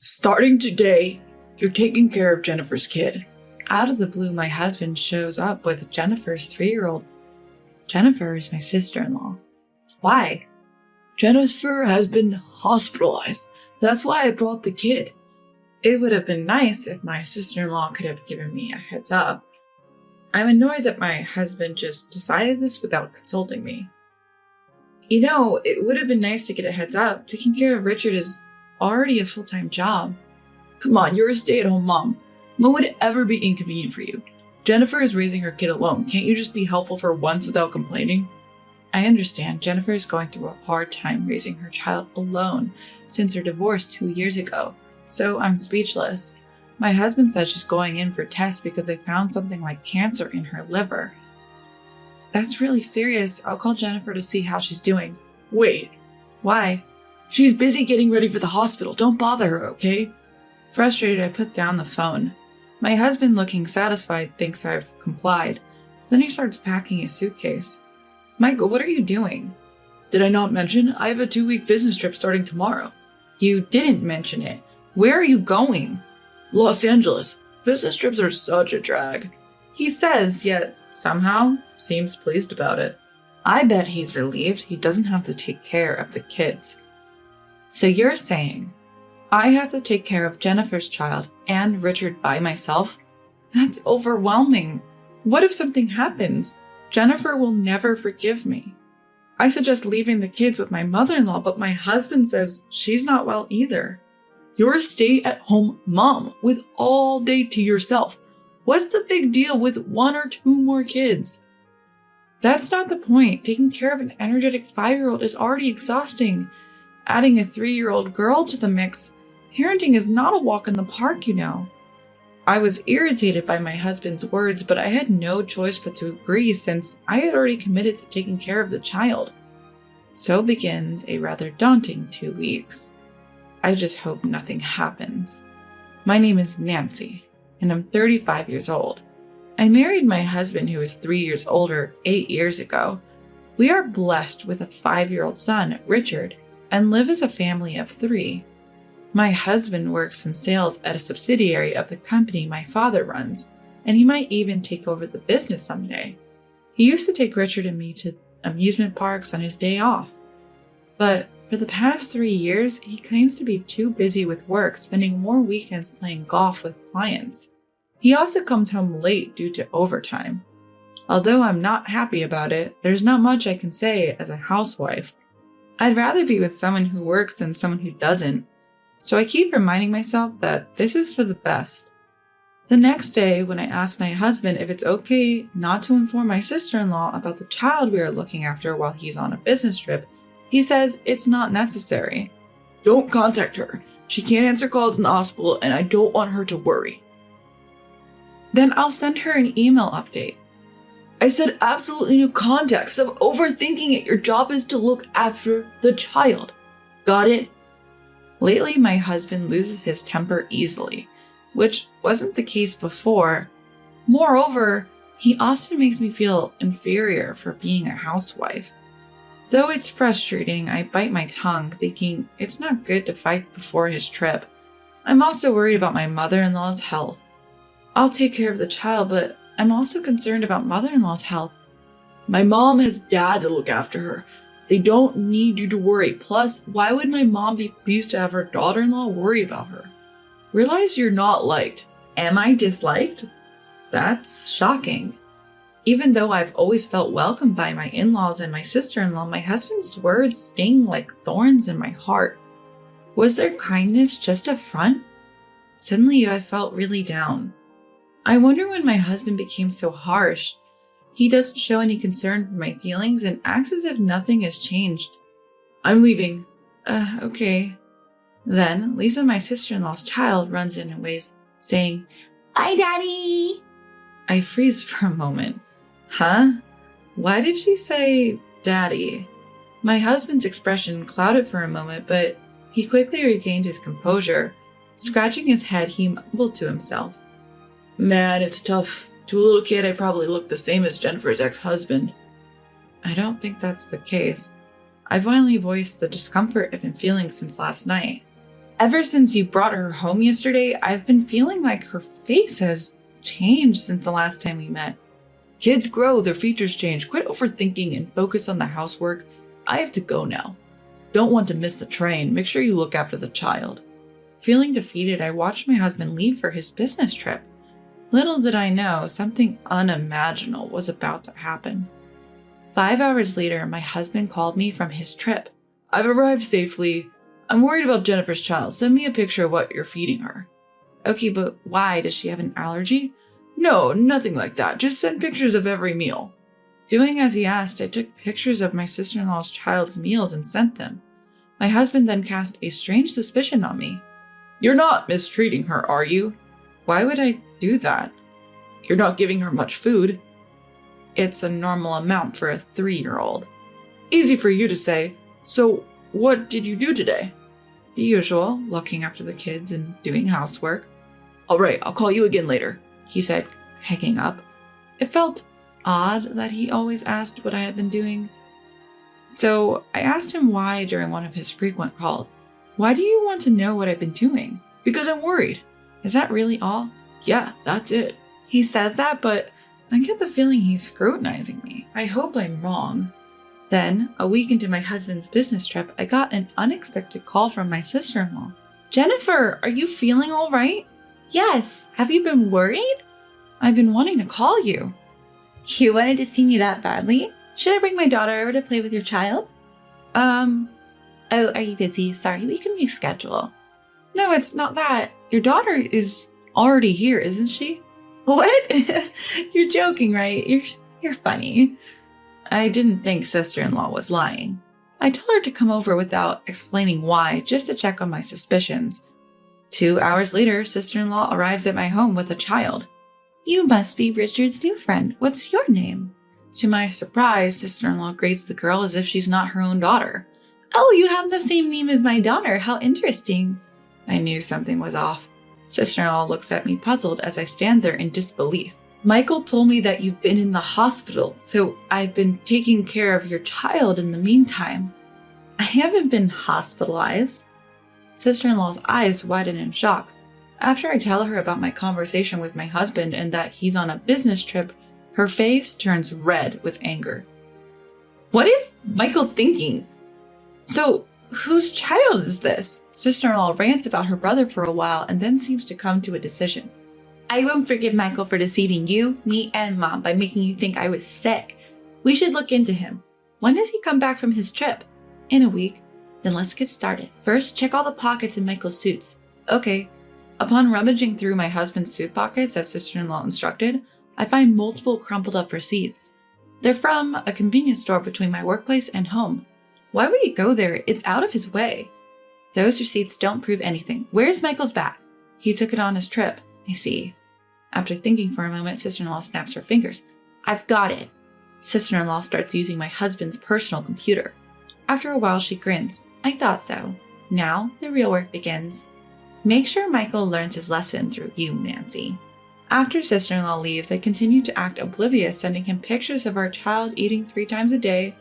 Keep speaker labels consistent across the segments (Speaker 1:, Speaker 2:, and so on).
Speaker 1: Starting today, you're taking care of Jennifer's kid.
Speaker 2: Out of the blue, my husband shows up with Jennifer's 3-year-old. Jennifer is my sister-in-law. Why?
Speaker 1: Jennifer has been hospitalized. That's why I brought the kid.
Speaker 2: It would have been nice if my sister-in-law could have given me a heads up. I'm annoyed that my husband just decided this without consulting me. It would have been nice to get a heads up. Taking care of Richard is already a full-time job.
Speaker 1: Come on, you're a stay-at-home mom. When would it ever be inconvenient for you? Jennifer is raising her kid alone. Can't you just be helpful for once without complaining?
Speaker 2: I understand Jennifer is going through a hard time raising her child alone since her divorce 2 years ago, so I'm speechless. My husband said she's going in for tests because they found something like cancer in her liver. That's really serious. I'll call Jennifer to see how she's doing.
Speaker 1: Wait.
Speaker 2: Why?
Speaker 1: She's busy getting ready for the hospital. Don't bother her, okay?
Speaker 2: Frustrated, I put down the phone. My husband, looking satisfied, thinks I've complied. Then he starts packing his suitcase. Michael, what are you doing?
Speaker 1: Did I not mention? I have a 2-week business trip starting tomorrow.
Speaker 2: You didn't mention it. Where are you going?
Speaker 1: Los Angeles. Business trips are such a drag.
Speaker 2: He says, yet somehow seems pleased about it. I bet he's relieved he doesn't have to take care of the kids. So you're saying I have to take care of Jennifer's child and Richard by myself? That's overwhelming. What if something happens? Jennifer will never forgive me. I suggest leaving the kids with my mother-in-law, but my husband says she's not well either.
Speaker 1: You're a stay-at-home mom with all day to yourself. What's the big deal with 1 or 2 more kids?
Speaker 2: That's not the point. Taking care of an energetic 5-year-old is already exhausting. Adding a 3-year-old girl to the mix, parenting is not a walk in the park, I was irritated by my husband's words, but I had no choice but to agree since I had already committed to taking care of the child. So begins a rather daunting 2 weeks. I just hope nothing happens. My name is Nancy, and I'm 35 years old. I married my husband, who is 3 years older, 8 years ago. We are blessed with a 5-year-old son, Richard, and live as a family of 3. My husband works in sales at a subsidiary of the company my father runs, and he might even take over the business someday. He used to take Richard and me to amusement parks on his day off. But for the past 3 years, he claims to be too busy with work, spending more weekends playing golf with clients. He also comes home late due to overtime. Although I'm not happy about it, there's not much I can say as a housewife. I'd rather be with someone who works than someone who doesn't. So I keep reminding myself that this is for the best. The next day, when I ask my husband if it's okay not to inform my sister-in-law about the child we are looking after while he's on a business trip, he says it's not necessary.
Speaker 1: Don't contact her. She can't answer calls in the hospital, and I don't want her to worry.
Speaker 2: Then I'll send her an email update.
Speaker 1: I said absolutely no contact. Stop overthinking it. Your job is to look after the child. Got it?
Speaker 2: Lately, my husband loses his temper easily, which wasn't the case before. Moreover, he often makes me feel inferior for being a housewife. Though it's frustrating, I bite my tongue, thinking it's not good to fight before his trip. I'm also worried about my mother-in-law's health. I'll take care of the child, but I'm also concerned about mother-in-law's health.
Speaker 1: My mom has dad to look after her. They don't need you to worry. Plus, why would my mom be pleased to have her daughter-in-law worry about her? Realize you're not liked.
Speaker 2: Am I disliked? That's shocking. Even though I've always felt welcomed by my in-laws and my sister-in-law, my husband's words sting like thorns in my heart. Was their kindness just a front? Suddenly, I felt really down. I wonder when my husband became so harsh. He doesn't show any concern for my feelings and acts as if nothing has changed.
Speaker 1: I'm leaving.
Speaker 2: Okay. Then, Lisa, my sister-in-law's child, runs in and waves, saying, "Bye, Daddy!" I freeze for a moment. Huh? Why did she say, Daddy? My husband's expression clouded for a moment, but he quickly regained his composure. Scratching his head, he mumbled to himself,
Speaker 1: Man, it's tough. To a little kid, I probably look the same as Jennifer's ex-husband.
Speaker 2: I don't think that's the case. I finally voiced the discomfort I've been feeling since last night. Ever since you brought her home yesterday, I've been feeling like her face has changed since the last time we met.
Speaker 1: Kids grow, their features change. Quit overthinking and focus on the housework. I have to go now. Don't want to miss the train. Make sure you look after the child.
Speaker 2: Feeling defeated, I watched my husband leave for his business trip. Little did I know, something unimaginable was about to happen. 5 hours later, my husband called me from his trip.
Speaker 1: I've arrived safely. I'm worried about Jennifer's child. Send me a picture of what you're feeding her.
Speaker 2: Okay, but why? Does she have an allergy?
Speaker 1: No, nothing like that. Just send pictures of every meal.
Speaker 2: Doing as he asked, I took pictures of my sister-in-law's child's meals and sent them. My husband then cast a strange suspicion on me.
Speaker 1: You're not mistreating her, are you?
Speaker 2: Why would I do that?
Speaker 1: You're not giving her much food.
Speaker 2: It's a normal amount for a 3-year-old.
Speaker 1: Easy for you to say. So, what did you do today?
Speaker 2: The usual, looking after the kids and doing housework.
Speaker 1: All right, I'll call you again later,
Speaker 2: he said, hanging up. It felt odd that he always asked what I had been doing. So I asked him why during one of his frequent calls. Why do you want to know what I've been doing?
Speaker 1: Because I'm worried.
Speaker 2: Is that really all?
Speaker 1: Yeah, that's it.
Speaker 2: He says that, but I get the feeling he's scrutinizing me. I hope I'm wrong. Then, a week into my husband's business trip, I got an unexpected call from my sister-in-law. Jennifer, are you feeling all right?
Speaker 3: Yes. Have you been worried?
Speaker 2: I've been wanting to call you.
Speaker 3: You wanted to see me that badly? Should I bring my daughter over to play with your child? Oh, are you busy? Sorry, we can reschedule.
Speaker 2: No, it's not that. Your daughter is already here, isn't she?
Speaker 3: What? You're joking, right? You're funny.
Speaker 2: I didn't think sister-in-law was lying. I told her to come over without explaining why, just to check on my suspicions. 2 hours later, sister-in-law arrives at my home with a child.
Speaker 3: You must be Richard's new friend. What's your name?
Speaker 2: To my surprise, sister-in-law greets the girl as if she's not her own daughter.
Speaker 3: Oh, you have the same name as my daughter. How interesting.
Speaker 2: I knew something was off. Sister-in-law looks at me puzzled as I stand there in disbelief. Michael told me that you've been in the hospital, so I've been taking care of your child in the meantime.
Speaker 3: I haven't been hospitalized.
Speaker 2: Sister-in-law's eyes widen in shock. After I tell her about my conversation with my husband and that he's on a business trip, her face turns red with anger.
Speaker 3: What is Michael thinking?
Speaker 2: So, whose child is this? Sister-in-law rants about her brother for a while and then seems to come to a decision.
Speaker 3: I won't forgive Michael for deceiving you, me, and Mom by making you think I was sick. We should look into him. When does he come back from his trip?
Speaker 2: In a week.
Speaker 3: Then let's get started. First, check all the pockets in Michael's suits.
Speaker 2: Okay. Upon rummaging through my husband's suit pockets as sister-in-law instructed, I find multiple crumpled up receipts. They're from a convenience store between my workplace and home. Why would he go there? It's out of his way. Those receipts don't prove anything. Where's Michael's bag? He took it on his trip. I see. After thinking for a moment, sister-in-law snaps her fingers. I've got it. Sister-in-law starts using my husband's personal computer. After a while, she grins. I thought so. Now, the real work begins. Make sure Michael learns his lesson through you, Nancy. After sister-in-law leaves, I continue to act oblivious, sending him pictures of our child eating 3 times a day,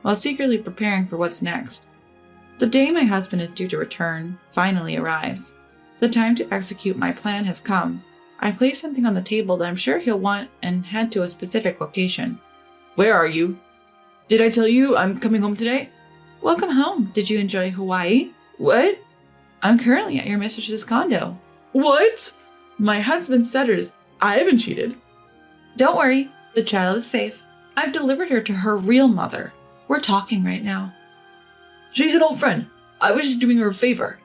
Speaker 2: while secretly preparing for what's next. The day my husband is due to return finally arrives. The time to execute my plan has come. I place something on the table that I'm sure he'll want and head to a specific location.
Speaker 1: Where are you? Did I tell you I'm coming home today?
Speaker 2: Welcome home. Did you enjoy Hawaii?
Speaker 1: What?
Speaker 2: I'm currently at your mistress's condo.
Speaker 1: What? My husband stutters. I haven't cheated.
Speaker 2: Don't worry. The child is safe. I've delivered her to her real mother. We're talking right now.
Speaker 1: She's an old friend. I was just doing her a favor.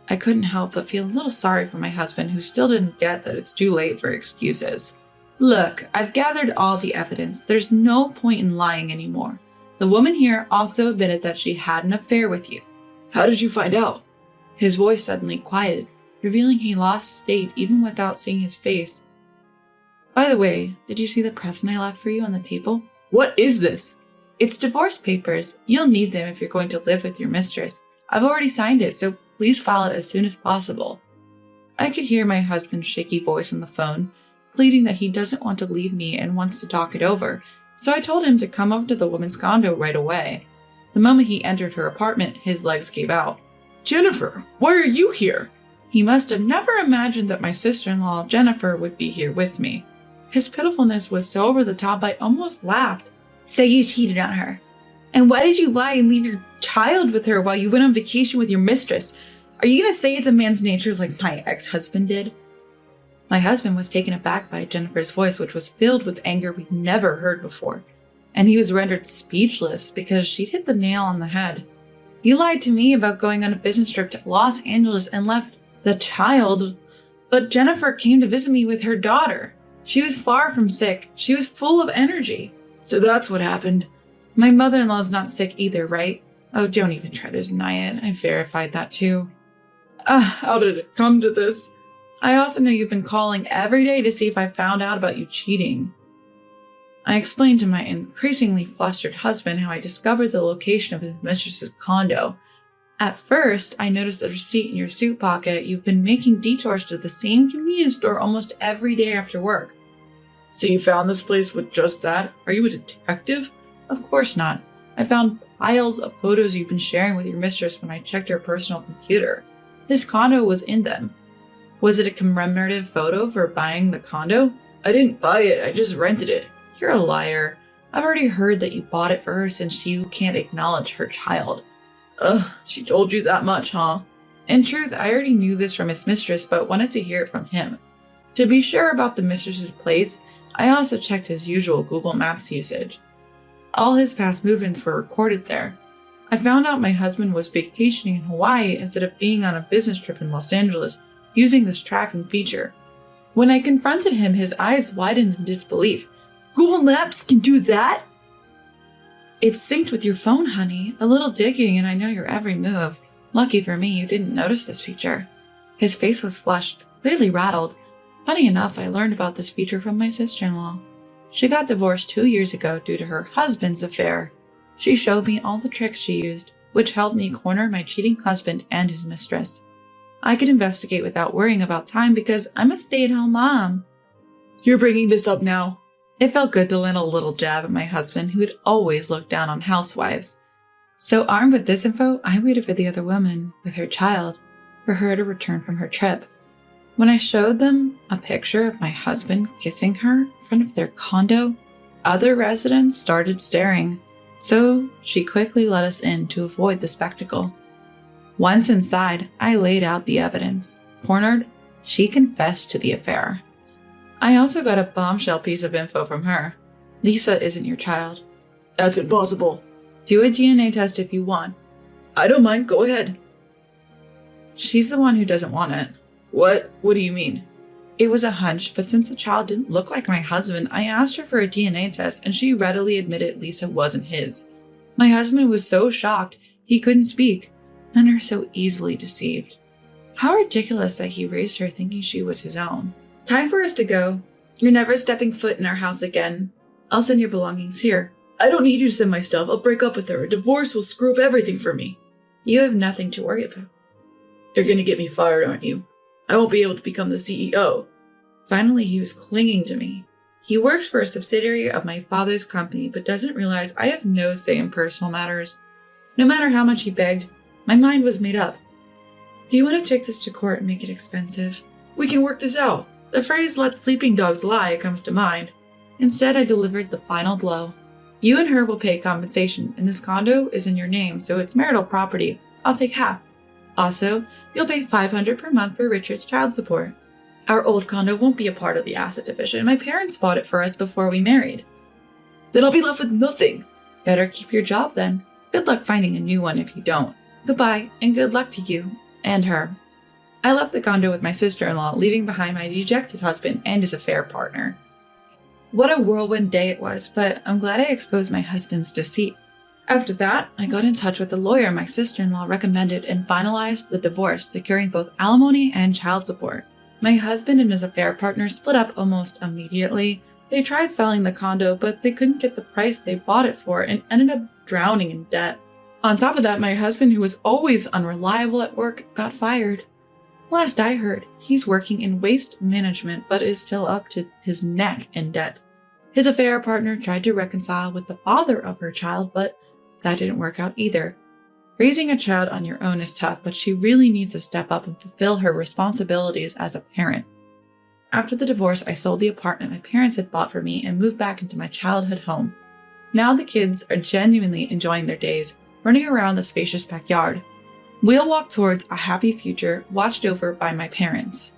Speaker 2: I couldn't help but feel a little sorry for my husband, who still didn't get that it's too late for excuses. Look, I've gathered all the evidence. There's no point in lying anymore. The woman here also admitted that she had an affair with you.
Speaker 1: How did you find out?
Speaker 2: His voice suddenly quieted, revealing he lost state even without seeing his face. By the way, did you see the present I left for you on the table?
Speaker 1: What is this?
Speaker 2: It's divorce papers. You'll need them if you're going to live with your mistress. I've already signed it, so please file it as soon as possible. I could hear my husband's shaky voice on the phone, pleading that he doesn't want to leave me and wants to talk it over, so I told him to come over to the woman's condo right away. The moment he entered her apartment, his legs gave out.
Speaker 1: Jennifer, why are you here?
Speaker 2: He must have never imagined that my sister-in-law, Jennifer, would be here with me. His pitifulness was so over the top I almost laughed.
Speaker 3: So you cheated on her. And why did you lie and leave your child with her while you went on vacation with your mistress? Are you going to say it's a man's nature like my ex-husband did?
Speaker 2: My husband was taken aback by Jennifer's voice, which was filled with anger we'd never heard before. And he was rendered speechless because she'd hit the nail on the head. You lied to me about going on a business trip to Los Angeles and left the child, but Jennifer came to visit me with her daughter. She was far from sick. She was full of energy.
Speaker 1: So that's what happened.
Speaker 2: My mother-in-law's not sick either, right? Oh, don't even try to deny it. I verified that too. How did it come to this? I also know you've been calling every day to see if I found out about you cheating. I explained to my increasingly flustered husband how I discovered the location of his mistress's condo. At first, I noticed a receipt in your suit pocket. You've been making detours to the same convenience store almost every day after work.
Speaker 1: So you found this place with just that? Are you a detective?
Speaker 2: Of course not. I found piles of photos you've been sharing with your mistress when I checked her personal computer. His condo was in them. Was it a commemorative photo for buying the condo?
Speaker 1: I didn't buy it, I just rented it.
Speaker 2: You're a liar. I've already heard that you bought it for her since you can't acknowledge her child.
Speaker 1: She told you that much, huh?
Speaker 2: In truth, I already knew this from his mistress, but wanted to hear it from him. To be sure about the mistress's place, I also checked his usual Google Maps usage. All his past movements were recorded there. I found out my husband was vacationing in Hawaii instead of being on a business trip in Los Angeles, using this tracking feature. When I confronted him, his eyes widened in disbelief.
Speaker 1: Google Maps can do that?
Speaker 2: It's synced with your phone, honey. A little digging and I know your every move. Lucky for me, you didn't notice this feature. His face was flushed, clearly rattled. Funny enough, I learned about this feature from my sister-in-law. She got divorced 2 years ago due to her husband's affair. She showed me all the tricks she used, which helped me corner my cheating husband and his mistress. I could investigate without worrying about time because I'm a stay-at-home mom.
Speaker 1: You're bringing this up now.
Speaker 2: It felt good to land a little jab at my husband, who had always looked down on housewives. So armed with this info, I waited for the other woman, with her child, for her to return from her trip. When I showed them a picture of my husband kissing her in front of their condo, other residents started staring, so she quickly let us in to avoid the spectacle. Once inside, I laid out the evidence. Cornered, she confessed to the affair. I also got a bombshell piece of info from her. Lisa isn't your child.
Speaker 1: That's impossible.
Speaker 2: Do a DNA test if you want.
Speaker 1: I don't mind, go ahead.
Speaker 2: She's the one who doesn't want it.
Speaker 1: What? What do you mean?
Speaker 2: It was a hunch, but since the child didn't look like my husband, I asked her for a DNA test and she readily admitted Lisa wasn't his. My husband was so shocked he couldn't speak. Men are so easily deceived. How ridiculous that he raised her thinking she was his own. Time for us to go. You're never stepping foot in our house again. I'll send your belongings here.
Speaker 1: I don't need you to send my stuff. I'll break up with her. A divorce will screw up everything for me.
Speaker 2: You have nothing to worry about.
Speaker 1: You're gonna get me fired, aren't you? I won't be able to become the CEO.
Speaker 2: Finally, he was clinging to me. He works for a subsidiary of my father's company, but doesn't realize I have no say in personal matters. No matter how much he begged, my mind was made up. Do you want to take this to court and make it expensive?
Speaker 1: We can work this out.
Speaker 2: The phrase, let sleeping dogs lie, comes to mind. Instead, I delivered the final blow. You and her will pay compensation, and this condo is in your name, so it's marital property. I'll take half. Also, you'll pay $500 per month for Richard's child support. Our old condo won't be a part of the asset division. My parents bought it for us before we married.
Speaker 1: Then I'll be left with nothing.
Speaker 2: Better keep your job then. Good luck finding a new one if you don't. Goodbye, and good luck to you and her. I left the condo with my sister-in-law, leaving behind my dejected husband and his affair partner. What a whirlwind day it was, but I'm glad I exposed my husband's deceit. After that, I got in touch with the lawyer my sister-in-law recommended and finalized the divorce, securing both alimony and child support. My husband and his affair partner split up almost immediately. They tried selling the condo, but they couldn't get the price they bought it for and ended up drowning in debt. On top of that, my husband, who was always unreliable at work, got fired. Last I heard, he's working in waste management but is still up to his neck in debt. His affair partner tried to reconcile with the father of her child, but that didn't work out either. Raising a child on your own is tough, but she really needs to step up and fulfill her responsibilities as a parent. After the divorce, I sold the apartment my parents had bought for me and moved back into my childhood home. Now the kids are genuinely enjoying their days, running around the spacious backyard. We'll walk towards a happy future watched over by my parents.